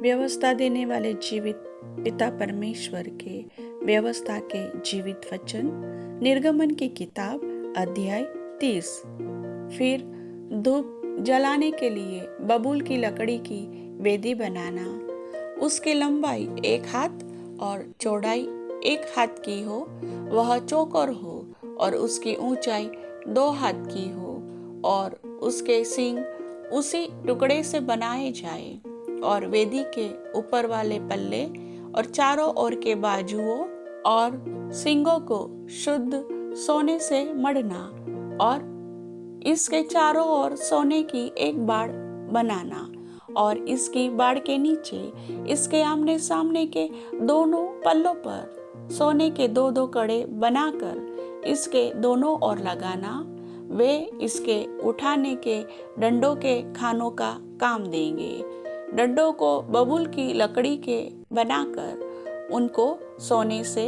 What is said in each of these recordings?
व्यवस्था देने वाले जीवित पिता परमेश्वर के व्यवस्था के जीवित वचन। निर्गमन की किताब अध्याय 30। फिर धूप जलाने के लिए बबूल की लकड़ी की वेदी बनाना। उसकी लंबाई 1 हाथ और चौड़ाई 1 हाथ की हो, वह चौकोर हो और उसकी ऊंचाई 2 हाथ की हो, और उसके सींग उसी टुकड़े से बनाए जाए, और वेदी के ऊपर वाले पल्ले और चारों ओर के बाजुओं और सींगों को शुद्ध सोने से मढ़ना, और इसके चारों ओर सोने की एक बाड़ बनाना, और इसकी बाड़ के नीचे इसके आमने सामने के दोनों पल्लों पर सोने के 2-2 कड़े बनाकर इसके दोनों ओर लगाना। वे इसके उठाने के डंडों के खानों का काम देंगे। डंडों को बबूल की लकड़ी के बनाकर उनको सोने से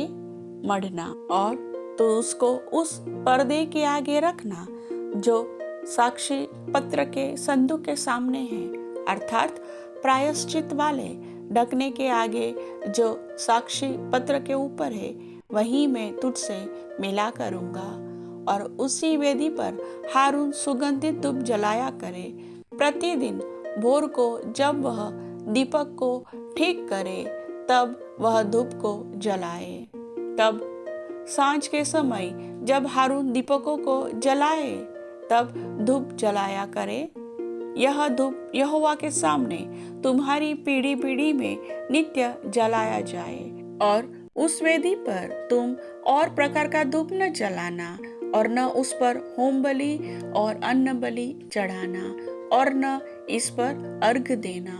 मढ़ना, और तो उसको उस पर्दे के आगे रखना जो साक्षी पत्र के संदूक के सामने है, अर्थात प्रायश्चित वाले ढकने के आगे जो साक्षी पत्र के ऊपर है, वहीं मैं तुझसे मिला करूंगा। और उसी वेदी पर हारून सुगंधित धूप जलाया करे। प्रतिदिन भोर को जब वह दीपक को ठीक करे, तब वह धूप को जलाए। तब सांझ के समय जब हारून दीपकों को जलाए, तब धूप जलाया करे। यह धूप यहोवा के सामने तुम्हारी पीढ़ी पीढ़ी में नित्य जलाया जाए। और उस वेदी पर तुम और प्रकार का धूप न जलाना, और न उस पर होम बलि और अन्न बलि चढ़ाना, और न इस पर अर्घ देना।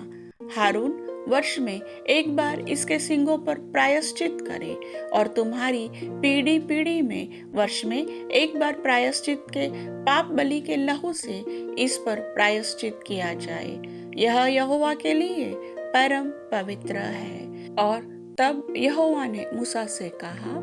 हारून वर्ष में एक बार इसके सींगों पर प्रायश्चित करे, और तुम्हारी पीढ़ी पीढ़ी में वर्ष में एक बार प्रायश्चित के पाप बलि के लहू से इस पर प्रायश्चित किया जाए। यह यहोवा के लिए परम पवित्र है। और तब यहोवा ने मूसा से कहा,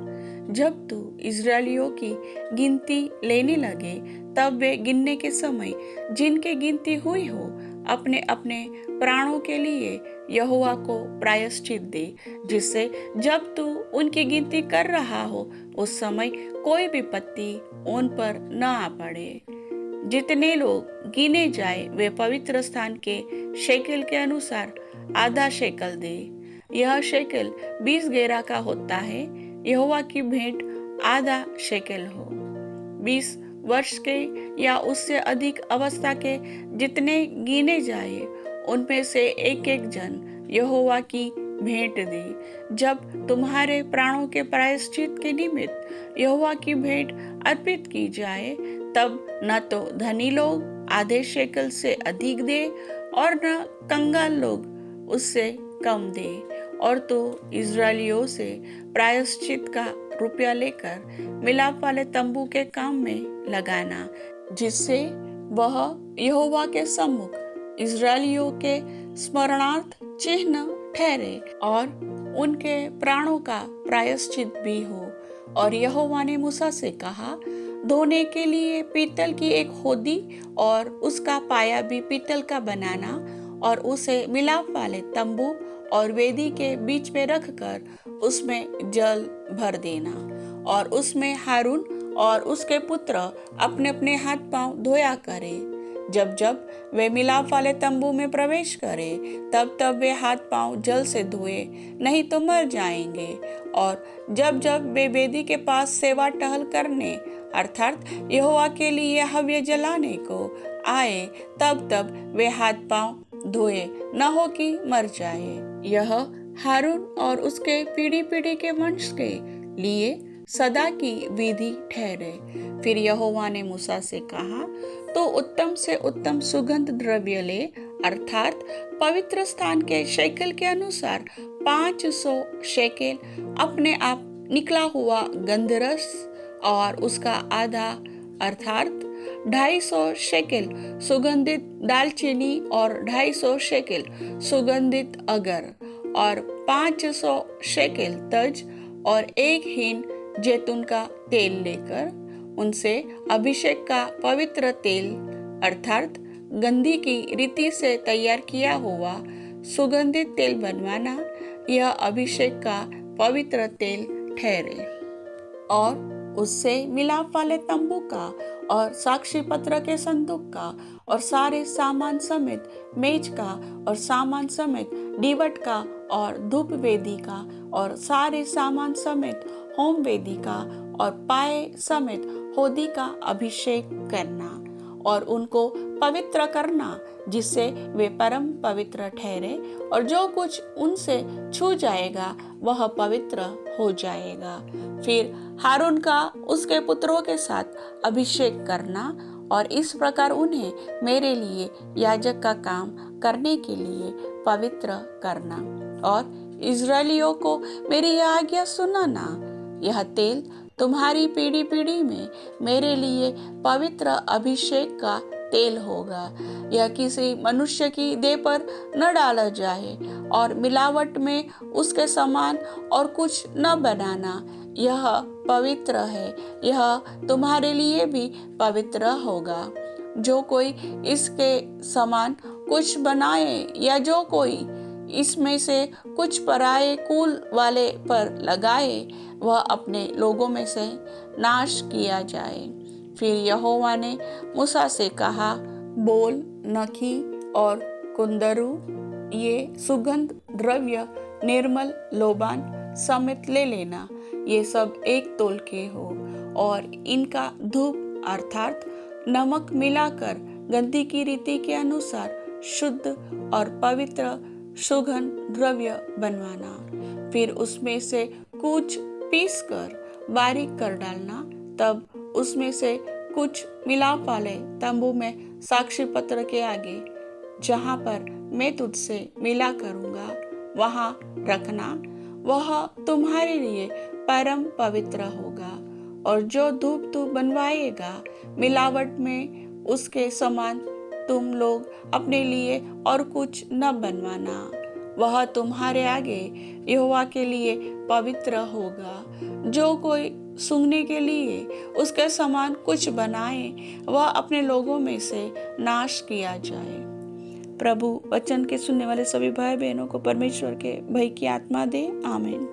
जब तू इस्राएलियों की गिनती लेने लगे, तब वे गिनने के समय जिनकी गिनती हुई हो, अपने अपने प्राणों के लिए यहोवा को प्रायश्चित दे, जिससे जब तू उनकी गिनती कर रहा हो, उस समय कोई विपत्ति उन पर न आ पड़े। जितने लोग गिने जाए वे पवित्र स्थान के शेकेल के अनुसार आधा शेकल दे। यह शेकेल 20 गेरा का होता है। यहोवा की भेंट आधा शेकेल हो। 20 वर्ष के या उससे अधिक अवस्था के जितने गिने जाए, उनमें से एक एक जन यहोवा की भेंट दे। जब तुम्हारे प्राणों के प्रायश्चित के निमित्त यहोवा की भेंट अर्पित की जाए, तब न तो धनी लोग आधे शेकल से अधिक दे, और न कंगाल लोग उससे कम दे। और तो इस्राएलियों से प्रायश्चित का रुपया लेकर मिलाप वाले तंबू के काम में लगाना, जिससे वह यहोवा के सम्मुख इस्राएलियों के स्मरणार्थ चिन्ह ठहरे, और उनके प्राणों का प्रायश्चित भी हो। और यहोवा ने मूसा से कहा, धोने के लिए पीतल की एक होदी और उसका पाया भी पीतल का बनाना, और उसे मिलाप वाले तंबू और वेदी के बीच में रखकर उसमें जल भर देना, और उसमें हारून और उसके पुत्र अपने अपने हाथ पांव धोया करे। जब जब वे मिलाप वाले तंबू में प्रवेश करें, तब तब वे हाथ पांव जल से धोए, नहीं तो मर जाएंगे। और जब जब वे वेदी के पास सेवा टहल करने, अर्थात यहोवा के लिए हव्य जलाने को आए, तब तब वे हाथ पांव धोए, न हो कि मर जाए। यह हारून और उसके पीढ़ी पीढ़ी के वंश के लिए सदा की विधि ठहरे। फिर यहोवा ने मूसा से कहा, तो उत्तम से उत्तम सुगंध द्रव्य ले, अर्थात पवित्र स्थान के शेकेल के अनुसार 500 शेकेल अपने आप निकला हुआ गंधरस, और उसका आधा अर्थात 250 शेकेल सुगंधित दालचीनी, और 250 शेकेल सुगंधित अगर, और 500 शेकेल तज, और 1 हीन जैतून का तेल लेकर उनसे अभिषेक का पवित्र तेल, अर्थात गंधी की रीति से तैयार किया हुआ सुगंधित तेल बनवाना, यह अभिषेक का पवित्र तेल ठहरे। और उससे मिलाप वाले तंबू का और साक्षी पत्र के संदूक का और सारे सामान समेत मेज का और सामान समेत दीवट का और धूप वेदी का और सारे सामान समेत होम वेदी का और पाए समेत होदी का अभिषेक करना और उनको पवित्र करना, जिससे वे परम पवित्र ठहरे, और जो कुछ उनसे छू जाएगा वह पवित्र हो जाएगा। फिर हारून का उसके पुत्रों के साथ अभिषेक करना और इस प्रकार उन्हें मेरे लिए याजक का काम करने के लिए पवित्र करना और इजरायलियों को मेरी यह आज्ञा सुनाना। यह तेल तुम्हारी पीढ़ी पीढ़ी में मेरे लिए पवित्र अभिषेक का तेल होगा। यह किसी मनुष्य की देह पर न डाला जाए और मिलावट में उसके समान और कुछ न बनाना। यह पवित्र है, यह तुम्हारे लिए भी पवित्र होगा। जो कोई इसके समान कुछ बनाए या जो कोई इसमें से कुछ पराये कुल वाले पर लगाए, वह अपने लोगों में से नाश किया जाए। फिर यहोवा ने मूसा से कहा, बोल, नखी और कुंदरू, ये सुगंध द्रव्य निर्मल लोबान समेत ले लेना। ये सब 1 तोल के हो और इनका धूप अर्थात नमक मिलाकर गंधी की रीति के अनुसार शुद्ध और पवित्र सुगंध द्रव्य बनवाना। फिर उसमें से कुछ पीस कर बारीक कर डालना। तब उसमें से कुछ मिलाप वाले तंबू में साक्षी पत्र के आगे, जहाँ पर मैं तुझसे मिला करूँगा, वहाँ रखना। वह तुम्हारे लिए परम पवित्र होगा। और जो धूप तू बनवाएगा मिलावट में, उसके समान तुम लोग अपने लिए और कुछ न बनवाना। वह तुम्हारे आगे यहोवा के लिए पवित्र होगा। जो कोई सूंघने के लिए उसके समान कुछ बनाए, वह अपने लोगों में से नाश किया जाए। प्रभु वचन के सुनने वाले सभी भाई बहनों को परमेश्वर के भय की आत्मा दे। आमीन।